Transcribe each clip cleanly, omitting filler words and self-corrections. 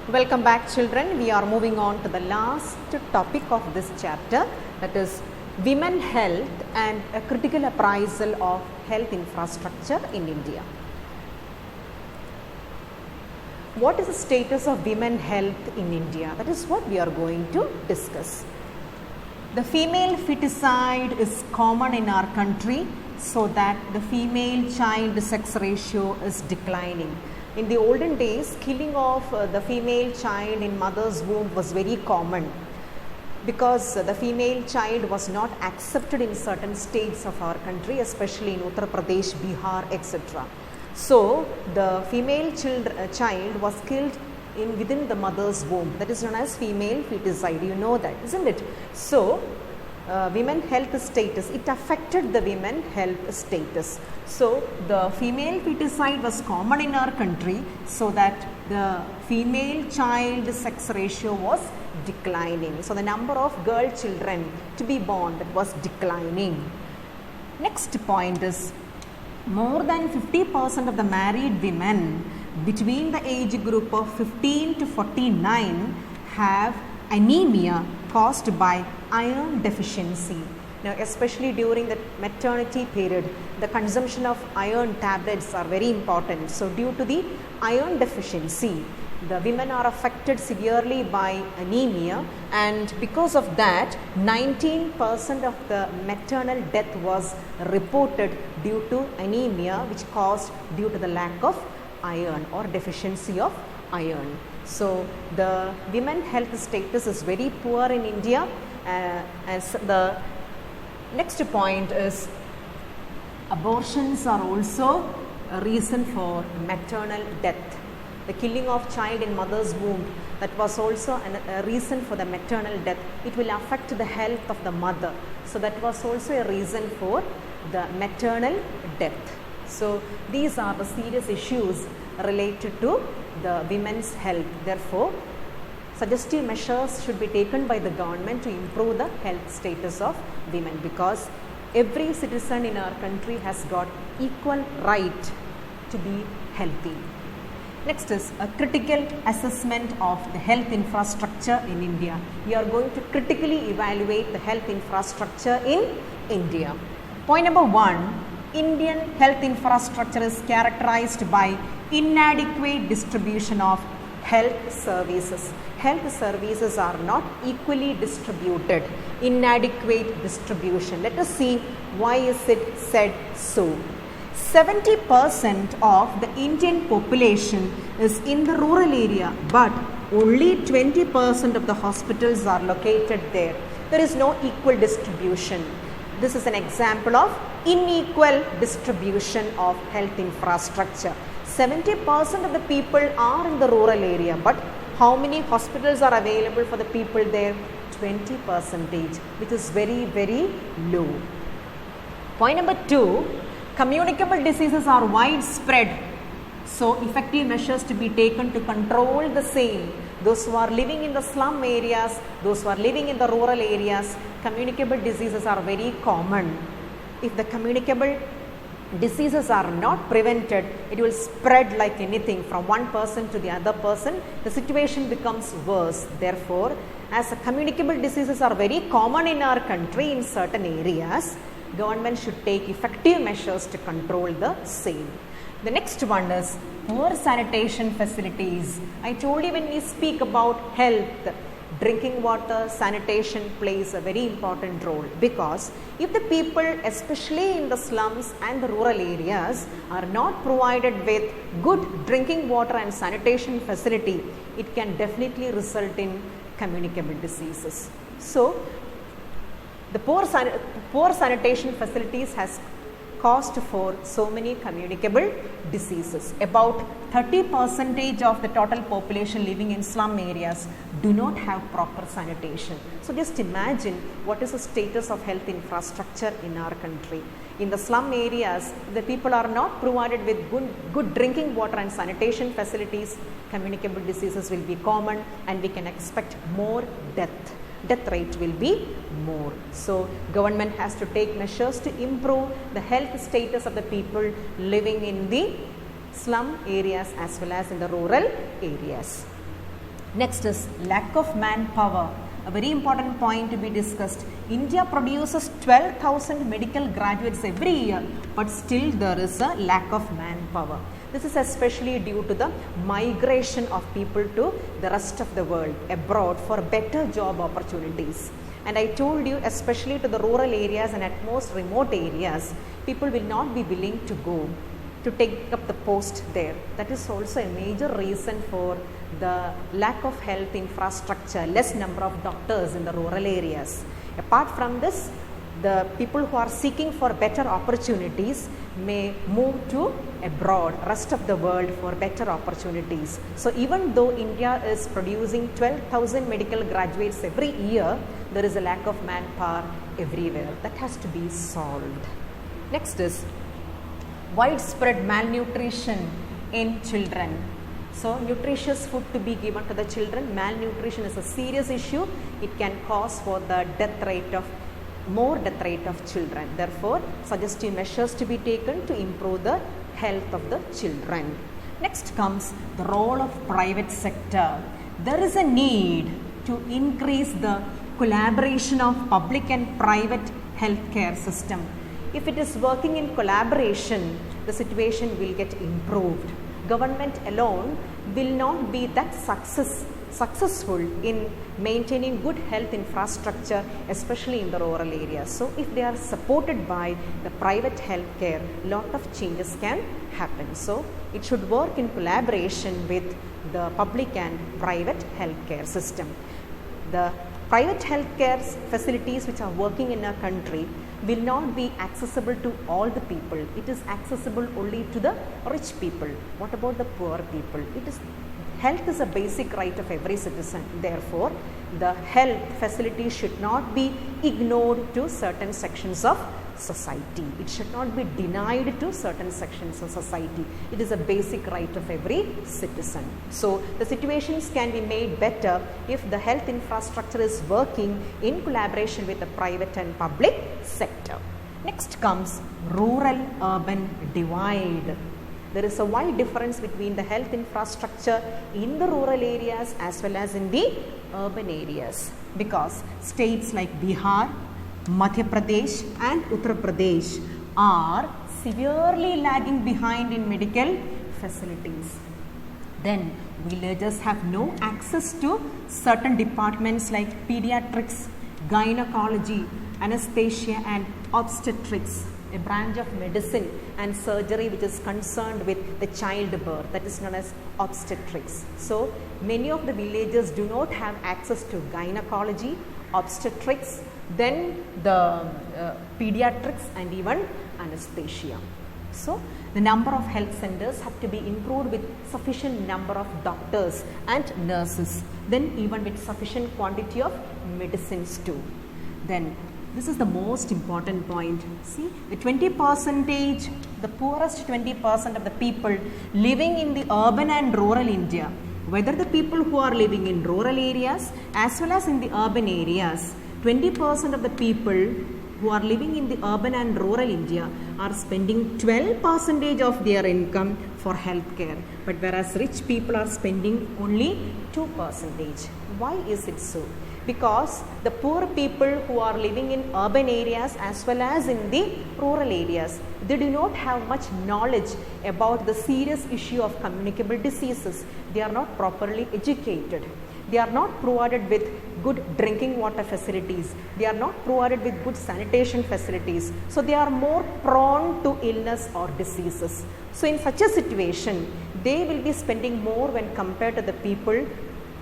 Welcome back, children. We are moving on to the last topic of this chapter, that is women health and a critical appraisal of health infrastructure in India. What is the status of women health in India? That is what we are going to discuss. The female feticide is common in our country, so that the female child sex ratio is declining. In the olden days, killing of the female child in mother's womb was very common, because the female child was not accepted in certain states of our country, especially in Uttar Pradesh, Bihar, etc. So the female child was killed within the mother's womb. That is known as female feticide. You know that, isn't it? So women health status, it affected the women health status. So the female feticide was common in our country, so that the female child sex ratio was declining. So the number of girl children to be born, that was declining. Next point is, more than 50% of the married women between the age group of 15 to 49 have anemia caused by iron deficiency. Now, especially during the maternity period, the consumption of iron tablets are very important. So due to the iron deficiency, the women are affected severely by anemia, and because of that 19% of the maternal death was reported due to anemia, which caused due to the lack of iron or deficiency of iron. So the women health status is very poor in India. As the next point is, abortions are also a reason for maternal death. The killing of child in mother's womb, that was also a reason for the maternal death. It will affect the health of the mother. So that was also a reason for the maternal death. So these are the serious issues related to the women's health. Therefore, suggestive measures should be taken by the government to improve the health status of women, because every citizen in our country has got equal right to be healthy. Next is a critical assessment of the health infrastructure in India. We are going to critically evaluate the health infrastructure in India. Point number 1, Indian health infrastructure is characterized by inadequate distribution of health services. Health services are not equally distributed, inadequate distribution. Let us see why is it said so. 70% of the Indian population is in the rural area, but only 20% of the hospitals are located there. There is no equal distribution. This is an example of unequal distribution of health infrastructure. 70% of the people are in the rural area, but how many hospitals are available for the people there? 20%, which is very, very low. Point number 2, communicable diseases are widespread, so effective measures to be taken to control the same. Those who are living in the slum areas, those who are living in the rural areas, communicable diseases are very common. If the communicable diseases are not prevented, it will spread like anything from one person to the other person. The situation becomes worse. Therefore, as the communicable diseases are very common in our country in certain areas, government should take effective measures to control the same. The next one is poor sanitation facilities. I told you, when we speak about health, drinking water, sanitation plays a very important role, because if the people, especially in the slums and the rural areas, are not provided with good drinking water and sanitation facility, it can definitely result in communicable diseases. So the poor sanitation facilities has caused for so many communicable diseases. About 30% of the total population living in slum areas do not have proper sanitation. So just imagine what is the status of health infrastructure in our country. In the slum areas, the people are not provided with good drinking water and sanitation facilities. Communicable diseases will be common, and we can expect more death rate will be more. So government has to take measures to improve the health status of the people living in the slum areas as well as in the rural areas. Next is lack of manpower. A very important point to be discussed. India produces 12,000 medical graduates every year, but still there is a lack of manpower. This is especially due to the migration of people to the rest of the world, abroad, for better job opportunities. And I told you, especially to the rural areas and at most remote areas, people will not be willing to go to take up the post there. That is also a major reason for the lack of health infrastructure, less number of doctors in the rural areas. Apart from this, the people who are seeking for better opportunities may move to abroad, rest of the world, for better opportunities. So even though India is producing 12,000 medical graduates every year, there is a lack of manpower everywhere. That has to be solved. Next is widespread malnutrition in children. So nutritious food to be given to the children. Malnutrition is a serious issue. It can cause for the more death rate of children. Therefore, suggestive measures to be taken to improve the health of the children. Next comes the role of private sector. There is a need to increase the collaboration of public and private healthcare system. If it is working in collaboration, the situation will get improved. Government alone will not be that successful in maintaining good health infrastructure, especially in the rural areas. So if they are supported by the private healthcare, lot of changes can happen. So it should work in collaboration with the public and private healthcare system. The private healthcare facilities which are working in our country will not be accessible to all the people. It is accessible only to the rich people. What about the poor people? Health is a basic right of every citizen. Therefore, the health facilities should not be ignored to certain sections of society. It should not be denied to certain sections of society. It is a basic right of every citizen. So the situations can be made better if the health infrastructure is working in collaboration with the private and public sector. Next comes rural-urban divide. There is a wide difference between the health infrastructure in the rural areas as well as in the urban areas, because states like Bihar, Madhya Pradesh and Uttar Pradesh are severely lagging behind in medical facilities. Then villagers have no access to certain departments like pediatrics, gynecology, anesthesia and obstetrics, a branch of medicine and surgery which is concerned with the childbirth, that is known as obstetrics. So many of the villagers do not have access to gynecology, obstetrics, then the pediatrics and even anesthesia. So the number of health centers have to be improved with sufficient number of doctors and nurses, then even with sufficient quantity of medicines too. Then this is the most important point. See, the 20%, the poorest 20% of the people living in the urban and rural India, whether the people who are living in rural areas as well as in the urban areas, 20% of the people who are living in the urban and rural India are spending 12% of their income for healthcare, but whereas rich people are spending only 2%. Why is it so? Because the poor people who are living in urban areas as well as in the rural areas, they do not have much knowledge about the serious issue of communicable diseases. They are not properly educated. They are not provided with good drinking water facilities. They are not provided with good sanitation facilities. So they are more prone to illness or diseases. So in such a situation, they will be spending more when compared to the people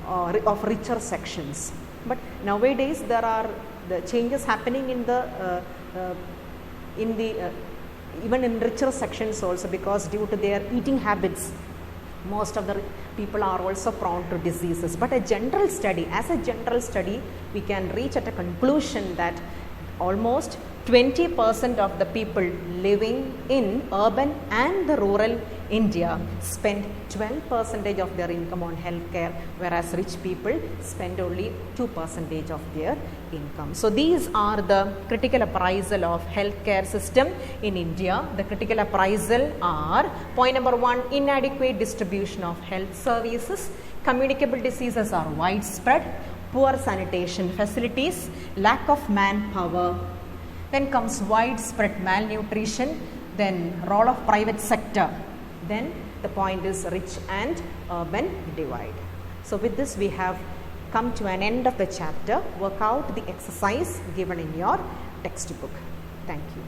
of richer sections. But nowadays there are the changes happening in the even in richer sections also, because due to their eating habits, most of the people are also prone to diseases. But as a general study, we can reach at a conclusion that almost 20% of the people living in urban and the rural India spend 12% of their income on healthcare, whereas rich people spend only 2% of their income. So these are the critical appraisal of healthcare system in India. The critical appraisal are: point number 1, inadequate distribution of health services, communicable diseases are widespread, poor sanitation facilities, lack of manpower. Then comes widespread malnutrition, then role of private sector. Then the point is rich and urban divide. So with this we have come to an end of the chapter. Work out the exercise given in your textbook. Thank you.